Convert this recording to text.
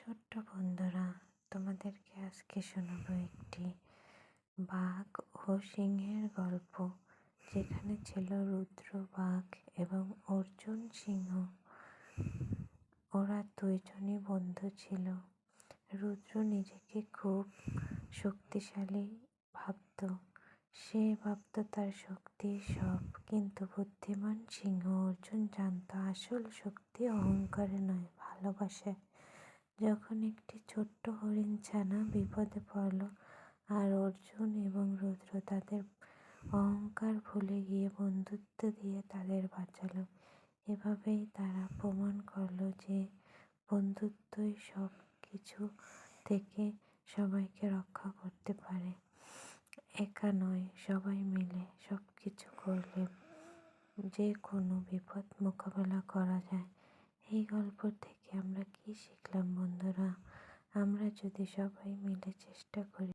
ছোট্ট বন্ধুরা, তোমাদেরকে আজকে শোনাবো একটি বাঘ ও সিংহের গল্প, যেখানে ছিল রুদ্র বাঘ এবং অর্জুন সিংহ। ওরা দুইজনই বন্ধু ছিল। রুদ্র নিজেকে খুব শক্তিশালী ভাবত। সে ভাবত তার শক্তি সব, কিন্তু বুদ্ধিমান সিংহ অর্জুন জানত আসল শক্তি অহংকারে নয়, ভালোবাসায়। যখন একটি ছোট্ট হরিণ ছানা বিপদে পড়ল, আর অর্জুন এবং রুদ্র তাদের অহংকার ভুলে গিয়ে বন্ধুত্ব দিয়ে তাদের বাঁচালো। এভাবেই তারা প্রমাণ করলো যে বন্ধুত্বই সব কিছু থেকে সবাইকে রক্ষা করতে পারে। একা নয়, সবাই মিলে সব কিছু করলে যে কোনো বিপদ মোকাবেলা করা যায়। এই গল্প থেকে আমরা কি শিখলাম বন্ধুরা? আমরা যদি সবাই মিলে চেষ্টা করি